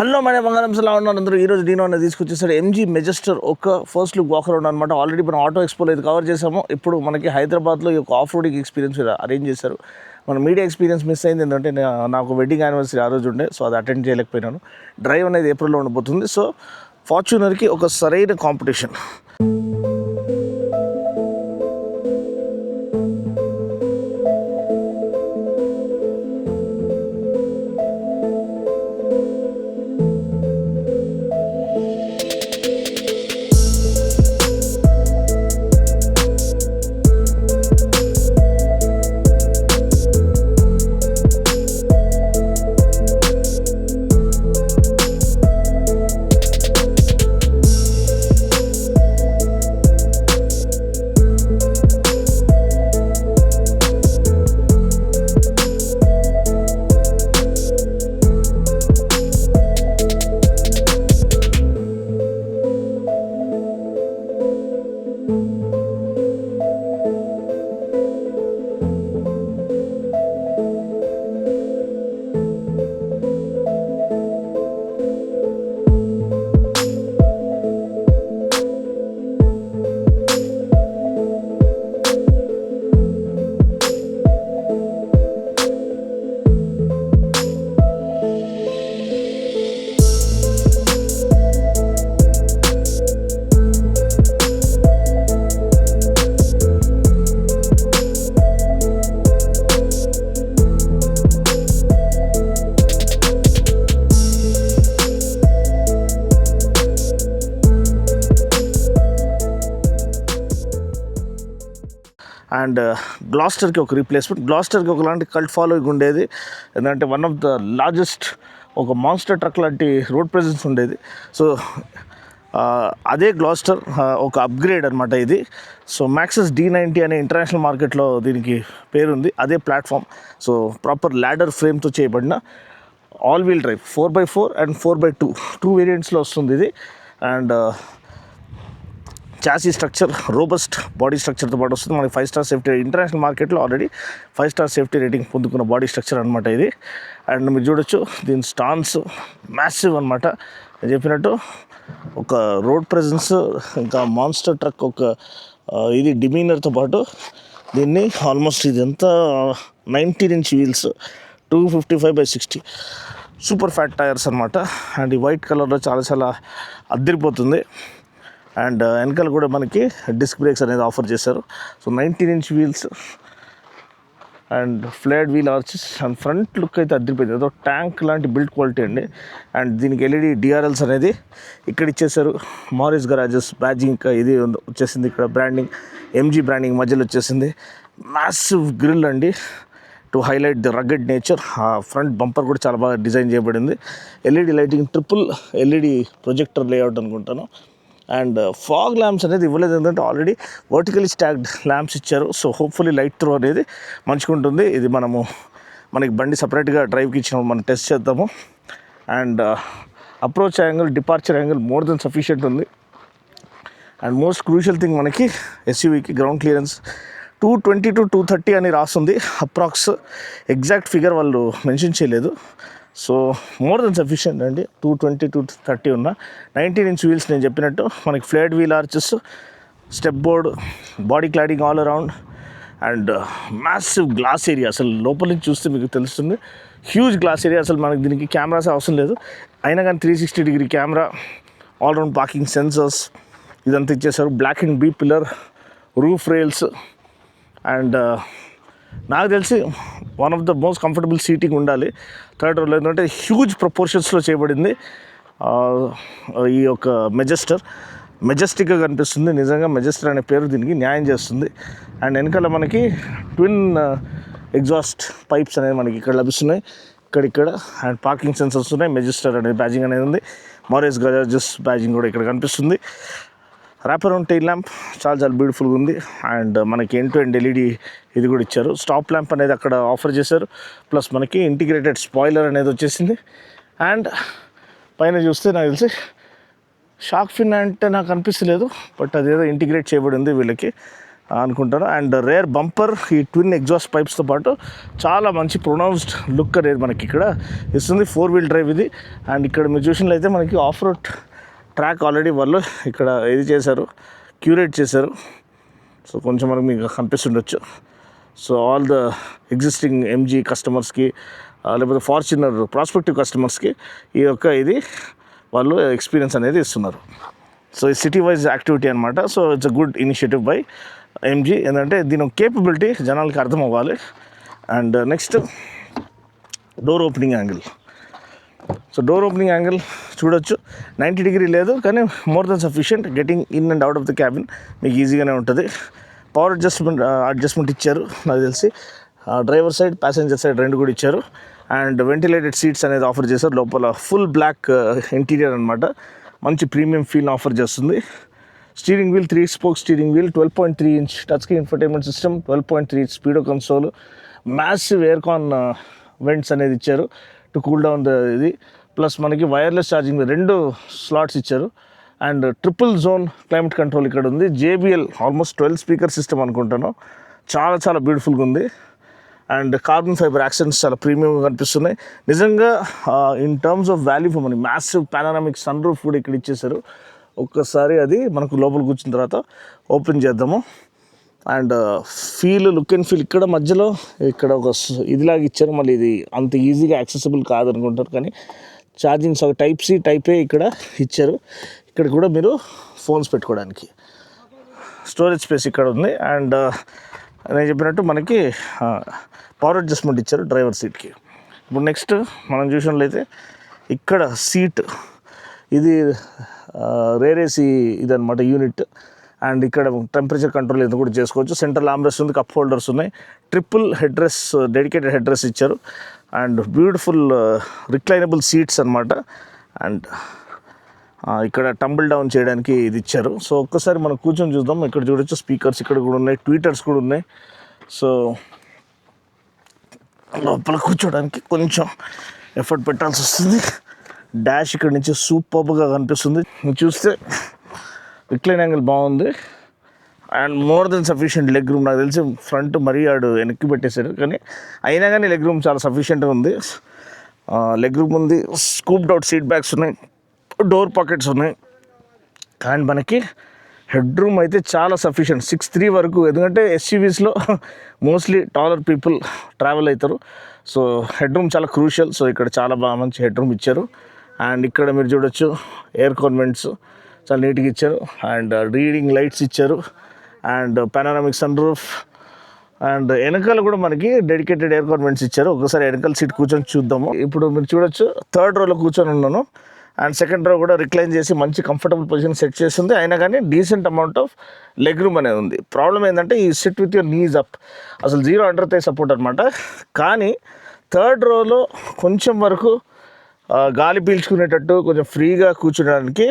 Hello మన బంగారం ఎలా ఉన్నారు అందరూ. ఈరోజు డీనో అనేది తీసుకొచ్చేసాడు ఎంజీ మెజెస్టర్ ఒక ఫస్ట్ లుక్ వాక్ అరౌండ్ అనమాట. ఆల్రెడీ మనం ఆటో ఎక్స్పోలో ఇది కవర్ చేసాము. ఇప్పుడు మనకి హైదరాబాద్లో ఈ యొక్క ఆఫ్ రోడింగ్ ఎక్స్పీరియన్స్ అరేంజ్ చేశారు. మన మీడియా ఎక్స్పీరియన్స్ మిస్ అయింది ఏంటంటే నాకు వెడ్డింగ్ యానివర్సరీ ఆ రోజు ఉండే, సో అది అటెండ్ చేయలేకపోయినాను. డ్రైవ్ అనేది ఏప్రిల్లో ఉండబోతుంది. సో ఫార్చ్యూనర్కి ఒక సరైన కాంపిటీషన్. అండ్ గ్లాస్టర్కి ఒక రీప్లేస్మెంట్. గ్లాస్టర్కి ఒకలాంటి కల్ట్ ఫాలోయింగ్ ఉండేది. ఎందుకంటే వన్ ఆఫ్ ద లార్జెస్ట్ ఒక మాన్స్టర్ ట్రక్ లాంటి రోడ్ ప్రెజెన్స్ ఉండేది. సో అదే గ్లాస్టర్ ఒక అప్గ్రేడ్ అనమాట ఇది. సో మ్యాక్సెస్ D90 అనే ఇంటర్నేషనల్ మార్కెట్లో దీనికి పేరుంది. అదే ప్లాట్ఫామ్. సో ప్రాపర్ ల్యాడర్ ఫ్రేమ్తో చేయబడిన all wheel drive 4x4 and 4x2 వేరియంట్స్లో వస్తుంది ఇది. And chassis structure robust body స్ట్రక్చర్తో పాటు వస్తుంది. మనకి 5 స్టార్ సేఫ్టీ ఇంటర్నేషనల్ మార్కెట్లో ఆల్రెడీ 5 స్టార్ సేఫ్టీ రేటింగ్ పొందుకున్న బాడీ స్ట్రక్చర్ అనమాట ఇది. అండ్ మీరు చూడొచ్చు దీని స్టాన్స్ మ్యాసివ్ అనమాట. నేను చెప్పినట్టు ఒక రోడ్ ప్రెజెన్స్, ఇంకా మాన్స్టర్ ట్రక్ ఒక ఇది డిమీనర్తో పాటు దీన్ని ఆల్మోస్ట్ ఇది ఎంత 19 inch wheels 255/60 super fat tyres అనమాట. అండ్ ఈ వైట్ కలర్లో చాలా అద్దరిపోతుంది. అండ్ వెనకాల కూడా మనకి డిస్క్ బ్రేక్స్ అనేది ఆఫర్ చేశారు. So 19 inch wheels and flared wheel arches and front look అయితే అద్దరిపోయింది. ఏదో ట్యాంక్ లాంటి బిల్డ్ క్వాలిటీ అండి. అండ్ దీనికి LED DRLs అనేది ఇక్కడ ఇచ్చేసారు. మారిస్ గరాజెస్ బ్యాడ్జింగ్ ఇది వచ్చేసింది. ఇక్కడ బ్రాండింగ్ MG బ్రాండింగ్ మధ్యలో వచ్చేసింది. మ్యాసివ్ గ్రిల్ అండి to highlight the rugged nature. Front bumper కూడా చాలా బాగా డిజైన్ చేయబడింది. LED lighting, triple LED projector layout అనుకుంటాను. అండ్ ఫాగ్ ల్యాంప్స్ అనేది ఇవ్వలేదు, ఎందుకంటే ఆల్రెడీ వర్టికలీ స్టాక్డ్ ల్యాంప్స్ ఇచ్చారు. సో హోప్ఫుల్లీ లైట్ త్రో అనేది మంచిగా ఉంటుంది. ఇది మనకి బండి సపరేట్గా డ్రైవ్కి ఇచ్చినప్పుడు మనం టెస్ట్ చేద్దాము. And approach angle, departure angle more than sufficient ఉంది. అండ్ మోస్ట్ క్రూషియల్ థింగ్ మనకి SUVకి గ్రౌండ్ క్లియరెన్స్ 220 to 230 అని రాస్తుంది. అప్రాక్స్ ఎగ్జాక్ట్ ఫిగర్ వాళ్ళు మెన్షన్ చేయలేదు. సో మోర్ దెన్ సఫిషియెంట్ అండి. 220 to 230 ఉన్న 19 ఇంచ్ వీల్స్ నేను చెప్పినట్టు మనకి flared wheel arches, step board, body cladding all around and massive glass area. అసలు లోపల నుంచి చూస్తే మీకు తెలుస్తుంది హ్యూజ్ గ్లాస్ ఏరియా. అసలు మనకి దీనికి కెమెరాస్ అవసరం లేదు, అయినా కానీ 360-degree camera, all round parking sensors ఇదంతా ఇచ్చేసారు. Black and B pillar, roof rails and నాకు తెలిసి one of the most comfortable seating ఉండాలి థర్డ్ రోలో. ఎందుకంటే హ్యూజ్ ప్రపోర్షన్స్లో చేయబడింది ఈ యొక్క మెజెస్టిక్గా కనిపిస్తుంది. నిజంగా మెజెస్టర్ అనే పేరు దీనికి న్యాయం చేస్తుంది. అండ్ వెనకాల మనకి ట్విన్ ఎగ్జాస్ట్ పైప్స్ అనేది మనకి ఇక్కడ లభిస్తున్నాయి, ఇక్కడ. అండ్ పార్కింగ్ సెన్సర్స్ ఉన్నాయి. మెజెస్టర్ అనేది బ్యాజింగ్ అనేది ఉంది. మారిస్ గరాజెస్ బ్యాజింగ్ కూడా ఇక్కడ కనిపిస్తుంది. ర్యాపర్ ఆన్ టైల్ ల్యాంప్ చాలా బ్యూటిఫుల్గా ఉంది. అండ్ మనకి ఎండ్ టు ఎండ్ LED ఇది కూడా ఇచ్చారు. స్టాప్ ల్యాంప్ అనేది అక్కడ ఆఫర్ చేశారు. ప్లస్ మనకి ఇంటిగ్రేటెడ్ స్పాయిలర్ అనేది వచ్చేసింది. అండ్ పైన చూస్తే నాకు తెలిసి షార్క్ ఫిన్ అంటే నాకు అనిపిస్తలేదు, బట్ అదేదో ఇంటిగ్రేట్ చేయబడి ఉంది వీళ్ళకి. అనుకుంటాను. అండ్ రేర్ బంపర్, ఈ ట్విన్ ఎగ్జాస్ట్ పైప్స్తో పాటు చాలా మంచి ప్రొనౌన్స్డ్ లుక్ అనేది మనకి ఇక్కడ ఇస్తుంది. 4-wheel డ్రైవ్ ఇది. అండ్ ఇక్కడ మీరు చూసినట్లయితే మనకి ఆఫ్ రోడ్ ట్రాక్ ఆల్రెడీ వాళ్ళు ఇక్కడ ఇది చేశారు, క్యూరేట్ చేశారు. సో కొంచెం మనకు మీకు కనిపిస్తుండొచ్చు. So all the existing MG కస్టమర్స్కి లేకపోతే ఫార్చునర్ ప్రాస్పెక్టివ్ కస్టమర్స్కి ఈ యొక్క ఇది వాళ్ళు ఎక్స్పీరియన్స్ అనేది ఇస్తున్నారు. సో ఈ సిటీ వైజ్ యాక్టివిటీ అనమాట. So it's a good initiative by MG. ఏంటంటే దీని కేపబిలిటీ జనాలకి అర్థం అవ్వాలి. And next door opening angle. So door opening angle చూడొచ్చు, 90 డిగ్రీ లేదు కానీ more than sufficient. Getting in and out of the cabin మీకు ఈజీగానే ఉంటుంది. పవర్ అడ్జస్ట్మెంట్ ఇచ్చారు నాకు తెలిసి. డ్రైవర్ సైడ్, ప్యాసింజర్ సైడ్ రెండు కూడా ఇచ్చారు. అండ్ వెంటిలేటెడ్ సీట్స్ అనేది ఆఫర్ చేశారు. లోపల ఫుల్ బ్లాక్ ఇంటీరియర్ అనమాట. మంచి ప్రీమియం ఫీల్ ఆఫర్ చేస్తుంది. Steering wheel 3 spoke steering wheel, 12.3 inch touch screen infotainment system, 12.3 speedo console, massive aircon vents అనేది ఇచ్చారు టు కూల్ డౌన్ ద ఇది. ప్లస్ మనకి వైర్లెస్ ఛార్జింగ్ 2 స్లాట్స్ ఇచ్చారు. And triple zone climate control ఇక్కడ ఉంది. JBL almost 12 speaker system అనుకుంటాను. చాలా చాలా బ్యూటిఫుల్గా ఉంది. అండ్ కార్బన్ ఫైబర్ యాక్సెంట్స్ చాలా ప్రీమియంగా కనిపిస్తున్నాయి. నిజంగా in terms of value for money massive panoramic sun roof కూడా ఇక్కడ ఇచ్చేసారు. ఒక్కసారి అది మనకు లోపల కూర్చున్న తర్వాత ఓపెన్ చేద్దాము. అండ్ లుక్ అండ్ ఫీల్ ఇక్కడ మధ్యలో ఇక్కడ ఒక ఇదిలాగా ఇచ్చారు. మళ్ళీ ఇది అంత ఈజీగా యాక్సెసిబుల్ కాదనుకుంటారు కానీ ఛార్జింగ్స్ ఒక టైప్ సి టైప్ ఏ ఇక్కడ ఇచ్చారు. ఇక్కడ కూడా మీరు ఫోన్స్ పెట్టుకోవడానికి స్టోరేజ్ స్పేస్ ఇక్కడ ఉంది. అండ్ నేను చెప్పినట్టు మనకి పవర్ అడ్జస్ట్మెంట్ ఇచ్చారు డ్రైవర్ సీట్కి. ఇప్పుడు నెక్స్ట్ మనం చూసినట్లయితే ఇక్కడ సీట్ ఇది రేర్ ఏసీ ఇదనమాట యూనిట్. అండ్ ఇక్కడ టెంపరేచర్ కంట్రోల్ ఇది కూడా చేసుకోవచ్చు. సెంట్రల్ ఆర్మ్రెస్ట్ ఉంది, కప్ హోల్డర్స్ ఉన్నాయి, triple head rest, dedicated head rest ఇచ్చారు. అండ్ బ్యూటిఫుల్ రిక్లైనబుల్ సీట్స్ అనమాట. అండ్ ఇక్కడ టంబుల్ డౌన్ చేయడానికి ఇది ఇచ్చారు. సో ఒక్కసారి మనం కూర్చొని చూద్దాం. ఇక్కడ చూడొచ్చు స్పీకర్స్ ఇక్కడ కూడా ఉన్నాయి, ట్వీటర్స్ కూడా ఉన్నాయి. సో లోపల కూర్చోడానికి కొంచెం ఎఫర్ట్ పెట్టాల్సి వస్తుంది. డాష్ ఇక్కడ నుంచి సూపర్గా కనిపిస్తుంది. చూస్తే రిక్లైన్ యాంగిల్ బాగుంది. And more than sufficient leg room. నాకు తెలిసి ఫ్రంట్ మరీ ఆడు వెనక్కి పెట్టేశారు కానీ అయినా కానీ లెగ్ రూమ్ చాలా సఫిషియంట్గా ఉంది. లెగ్ రూమ్ ఉంది, స్కూప్డ్ అవుట్ సీట్ బ్యాగ్స్ ఉన్నాయి, డోర్ పాకెట్స్ ఉన్నాయి. అండ్ మనకి హెడ్ రూమ్ అయితే చాలా సఫిషియంట్, 6'3" వరకు. ఎందుకంటే SUVsలో మోస్ట్లీ టాలర్ పీపుల్ ట్రావెల్ అవుతారు. సో హెడ్ రూమ్ చాలా క్రూషియల్. సో ఇక్కడ చాలా బాగా మంచి హెడ్ రూమ్ ఇచ్చారు. అండ్ ఇక్కడ మీరు చూడొచ్చు ఎయిర్ కాన్వెంట్స్ చాలా నీట్గా ఇచ్చారు. అండ్ రీడింగ్ లైట్స్ ఇచ్చారు. And panoramic sun roof. And వెనకాల కూడా మనకి డెడికేటెడ్ ఎయిర్ కాన్వెంట్స్ ఇచ్చారు. ఒకసారి వెనకాల సీట్ కూర్చొని చూద్దాము. ఇప్పుడు మీరు చూడొచ్చు 3rd రోలో కూర్చొని ఉన్నాను. అండ్ 2nd రో కూడా రిక్లైన్ చేసి మంచి కంఫర్టబుల్ పొజిషన్ సెట్ చేస్తుంది. అయినా కానీ decent amount of leg room అనేది ఉంది. ప్రాబ్లం ఏంటంటే ఈ sit with your knees up, అసలు 0 అండర్ థై సపోర్ట్ అనమాట. కానీ 3rd రోలో కొంచెం వరకు గాలి పీల్చుకునేటట్టు కొంచెం ఫ్రీగా కూర్చోడానికి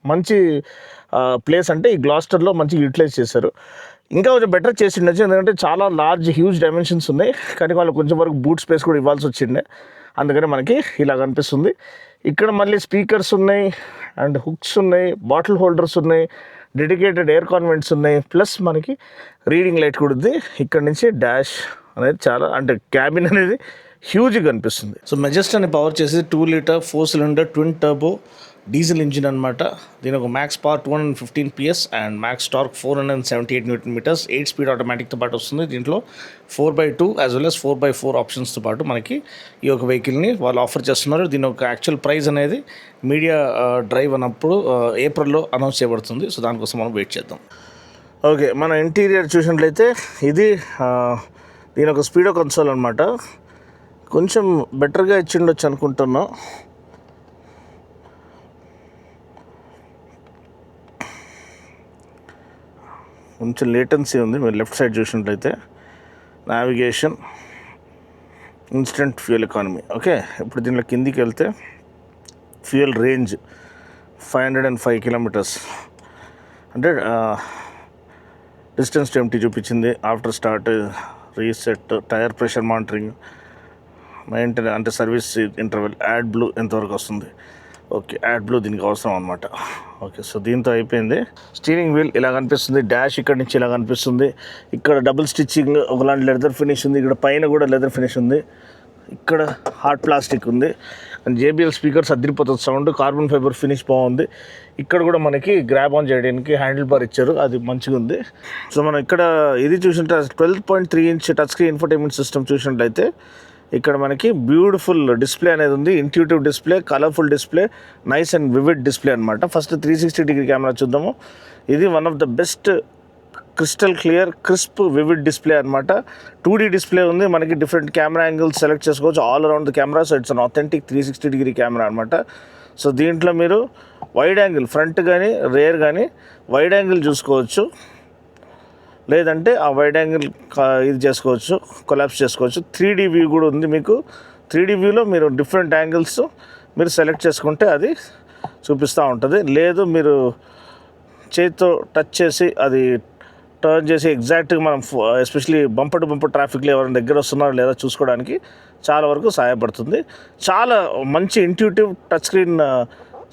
మంచి ప్లేస్ అంటే ఈ గ్లాస్టర్లో మంచిగా యూటిలైజ్ చేశారు. ఇంకా కొంచెం బెటర్ చేసి ఉండొచ్చు, ఎందుకంటే చాలా హ్యూజ్ డైమెన్షన్స్ ఉన్నాయి. కానీ వాళ్ళు కొంచెం వరకు బూట్ స్పేస్ కూడా ఇవ్వాల్సి వచ్చిండే, అందుకని మనకి ఇలా కనిపిస్తుంది. ఇక్కడ మళ్ళీ స్పీకర్స్ ఉన్నాయి, అండ్ హుక్స్ ఉన్నాయి, బాటిల్ హోల్డర్స్ ఉన్నాయి, డెడికేటెడ్ ఎయిర్ కాన్వెంట్స్ ఉన్నాయి, ప్లస్ మనకి రీడింగ్ లైట్ కూడా ఉంది. ఇక్కడ నుంచి డాష్ అనేది చాలా అంటే క్యాబిన్ అనేది హ్యూజ్గా కనిపిస్తుంది. సో మెజెస్టాని పవర్ చేసి 2 litre 4 cylinder twin turbo diesel engine అనమాట. దీని ఒక max power 215 PS and max torque 478 Nm, 8 speed ఆటోమేటిక్తో పాటు వస్తుంది. దీంట్లో 4x2 as well as 4x4 ఆప్షన్స్తో పాటు మనకి ఈ యొక్క వెహికల్ని వాళ్ళు ఆఫర్ చేస్తున్నారు. దీని ఒక యాక్చువల్ ప్రైస్ అనేది మీడియా డ్రైవ్ అన్నప్పుడు ఏప్రిల్లో అనౌన్స్ చేయబడుతుంది. సో దానికోసం మనం వెయిట్ చేద్దాం. ఓకే, మన ఇంటీరియర్ చూసినట్లయితే ఇది దీని ఒక స్పీడో కన్సోల్ అనమాట. కొంచెం బెటర్గా ఇచ్చిండొచ్చు అనుకుంటున్నాం. కొంచెం లేటెన్సీ ఉంది. మీరు లెఫ్ట్ సైడ్ చూసినట్లయితే navigation, instant fuel economy. Okay, ఇప్పుడు దీంట్లో కిందికి వెళ్తే ఫ్యూయల్ రేంజ్ 505 కిలోమీటర్స్ అంటే డిస్టెన్స్ టు ఎంటీ చూపించింది. After start, reset, tyre pressure monitoring, maintenance అంటే సర్వీస్ ఇంటర్వెల్, యాడ్ బ్లూ ఎంతవరకు వస్తుంది. ఓకే, యాడ్ బ్లూ దీనికి అవసరం అనమాట. ఓకే, సో దీంతో అయిపోయింది. స్టీరింగ్ వీల్ ఇలా కనిపిస్తుంది, డాష్ ఇక్కడ నుంచి ఇలా కనిపిస్తుంది, ఇక్కడ డబుల్ స్టిచ్చింగ్ ఒకలాంటి లెదర్ ఫినిష్ ఉంది, ఇక్కడ పైన కూడా లెదర్ ఫినిష్ ఉంది, ఇక్కడ హార్డ్ ప్లాస్టిక్ ఉంది, అండ్ JBL స్పీకర్స్ అదిరిపోతుంది సౌండ్, కార్బన్ ఫైబర్ ఫినిష్ బాగుంది. ఇక్కడ కూడా మనకి గ్రాబ్ ఆన్ చేయడానికి హ్యాండిల్ బార్ ఇచ్చారు, అది మంచిగా ఉంది. సో మనం ఇక్కడ ఇది చూసినట్టు 12.3 inch touch screen infotainment system చూసినట్లయితే ఇక్కడ మనకి బ్యూటిఫుల్ డిస్ప్లే అనేది ఉంది, intuitive display, colourful display, nice and vivid display అనమాట. ఫస్ట్ 360 డిగ్రీ కెమెరా చూద్దాము. ఇది one of the best crystal clear crisp vivid display అనమాట. 2D డిస్ప్లే ఉంది, మనకి డిఫరెంట్ కెమెరా యాంగిల్స్ సెలెక్ట్ చేసుకోవచ్చు all around the camera. So it's an authentic 360 degree camera అనమాట. So దీంట్లో మీరు వైడ్ యాంగిల్ ఫ్రంట్ కానీ రేర్ కానీ వైడ్ యాంగిల్ చూసుకోవచ్చు, లేదంటే ఆ వైడ్ యాంగిల్ ఇది చేసుకోవచ్చు, కొలాప్స్ చేసుకోవచ్చు. 3D వ్యూ కూడా ఉంది మీకు. 3D వ్యూలో మీరు డిఫరెంట్ యాంగిల్స్ మీరు సెలెక్ట్ చేసుకుంటే అది చూపిస్తూ ఉంటుంది. లేదు మీరు చేతితో టచ్ చేసి అది టర్న్ చేసి ఎగ్జాక్ట్గా మనం ఎస్పెషలీ బంపర్ టు బంపర్ ట్రాఫిక్లో ఎవరైనా దగ్గర వస్తున్నారో లేదా చూసుకోవడానికి చాలా వరకు సహాయపడుతుంది. చాలా మంచి ఇంట్యూటివ్ టచ్ స్క్రీన్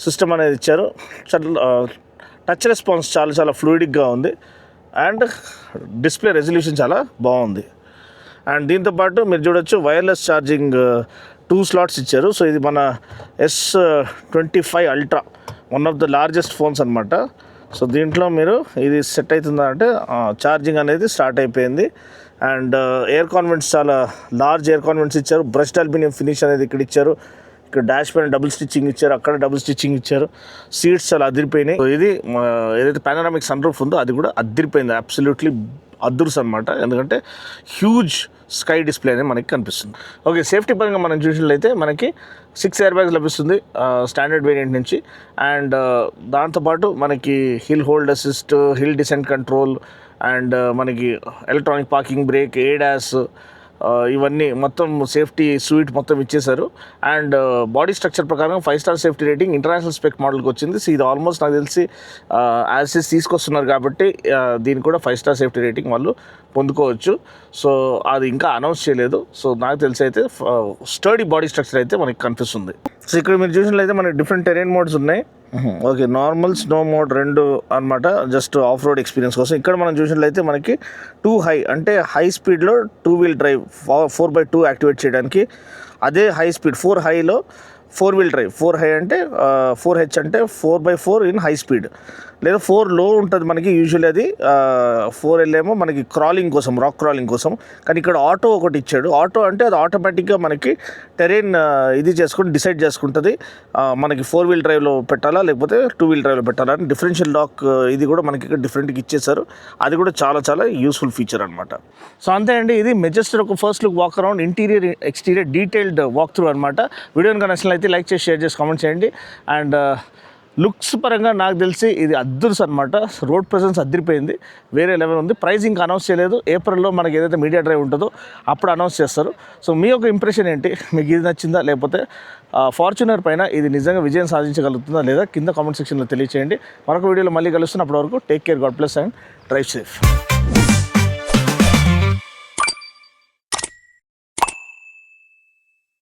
సిస్టమ్ అనేది ఇచ్చారు. టచ్ రెస్పాన్స్ చాలా ఫ్లూయిడిక్గా ఉంది, అండ్ డిస్ప్లే రెజల్యూషన్ చాలా బాగుంది. అండ్ దీంతోపాటు మీరు చూడొచ్చు వైర్లెస్ ఛార్జింగ్ 2 స్లాట్స్ ఇచ్చారు. సో ఇది మన S25 ultra, one of the largest phones అనమాట. సో దీంట్లో మీరు ఇది సెట్ అవుతుందా అంటే ఛార్జింగ్ అనేది స్టార్ట్ అయిపోయింది. అండ్ ఎయిర్ కాన్వెంట్స్ చాలా లార్జ్ ఎయిర్ కాన్వెంట్స్ ఇచ్చారు, బ్రష్డ్ అల్యూమినియం ఫినిష్ అనేది ఇక్కడ ఇచ్చారు. ఇక్కడ డాష్ పైన డబుల్ స్టిచ్చింగ్ ఇచ్చారు, అక్కడ డబుల్ స్టిచ్చింగ్ ఇచ్చారు. సీట్స్ చాలా అదిరిపోయినాయి. ఇది ఏదైతే పానరామిక్ సన్ రూఫ్ ఉందో అది కూడా అదిరిపోయింది, అబ్సల్యూట్లీ అదుర్స్ అనమాట. ఎందుకంటే హ్యూజ్ స్కై డిస్ప్లే అనేది మనకి కనిపిస్తుంది. ఓకే, సేఫ్టీ పరంగా మనం చూసినట్లయితే మనకి 6 ఎయిర్ బ్యాగ్స్ లభిస్తుంది స్టాండర్డ్ వేరియంట్ నుంచి. అండ్ దాంతోపాటు మనకి hill hold assist, hill descent control, and మనకి ఎలక్ట్రానిక్ పార్కింగ్ బ్రేక్, ADAS, ఇవన్నీ మొత్తం సేఫ్టీ సూట్ మొత్తం ఇచ్చేశారు. అండ్ బాడీ స్ట్రక్చర్ ప్రకారం 5 star safety rating international spec మోడల్కి వచ్చింది. సో ఇది ఆల్మోస్ట్ నాకు తెలిసి యాసిస్ తీసుకొస్తున్నారు కాబట్టి దీనికి కూడా 5 స్టార్ సేఫ్టీ రేటింగ్ వాళ్ళు పొందుకోవచ్చు. సో అది ఇంకా అనౌన్స్ చేయలేదు. సో నాకు తెలిసి అయితే స్టర్డీ బాడీ స్ట్రక్చర్ అయితే మనకి కనిపిస్తుంది. సో ఇక్కడ మీరు చూసినట్లయితే మనకి డిఫరెంట్ టెరెన్ మోడ్స్ ఉన్నాయి. ఓకే, నార్మల్, స్నో మోడ్ 2 అనమాట, జస్ట్ ఆఫ్ రోడ్ ఎక్స్పీరియన్స్ కోసం. ఇక్కడ మనం చూసినట్లయితే మనకి 2 హై అంటే హై స్పీడ్లో 2 వీల్ డ్రైవ్ 4x2 యాక్టివేట్ చేయడానికి, అదే హై స్పీడ్ 4 హైలో 4 వీల్ డ్రైవ్. 4 హై అంటే 4H అంటే 4x4 ఇన్ హై స్పీడ్, లేదా 4 లో ఉంటుంది మనకి యూజువల్లీ. అది 4L ఏమో మనకి క్రాలింగ్ కోసం, రాక్ క్రాలింగ్ కోసం. కానీ ఇక్కడ ఆటో ఒకటి ఇచ్చాడు. ఆటో అంటే అది ఆటోమేటిక్గా మనకి టెరెన్ ఇది చేసుకుని డిసైడ్ చేసుకుంటుంది మనకి 4 వీల్ డ్రైవ్లో పెట్టాలా లేకపోతే 2 వీల్ డ్రైవ్లో పెట్టాలా అని. డిఫరెన్షియల్ లాక్ ఇది కూడా మనకి ఇక్కడ డిఫరెంట్గా ఇచ్చేసారు. అది కూడా చాలా యూస్ఫుల్ ఫీచర్ అనమాట. సో అంతే అండి, ఇది మెజెస్టర్ ఒక first look walk around, interior exterior detailed walk through అనమాట. వీడియోని కనెక్షన్ అయితే లైక్ చేసి, షేర్ చేసి, కామెంట్ చేయండి. అండ్ లుక్స్ పరంగా నాకు తెలిసి ఇది అద్దుర్స్ అనమాట. రోడ్ ప్రెసెన్స్ అదిరిపోయింది, వేరే లెవెల్ ఉంది. ప్రైస్ ఇంకా అనౌన్స్ చేయలేదు. ఏప్రిల్లో మనకి ఏదైతే మీడియా డ్రైవ్ ఉంటుందో అప్పుడు అనౌన్స్ చేస్తారు. సో మీ యొక్క ఇంప్రెషన్ ఏంటి? మీకు ఇది నచ్చిందా, లేకపోతే ఫార్చునర్ పైన ఇది నిజంగా విజయం సాధించగలుగుతుందా లేదా కింద కామెంట్ సెక్షన్లో తెలియచేయండి. మరొక వీడియోలో మళ్ళీ కలుస్తున్నప్పటి వరకు take care, God bless and drive safe.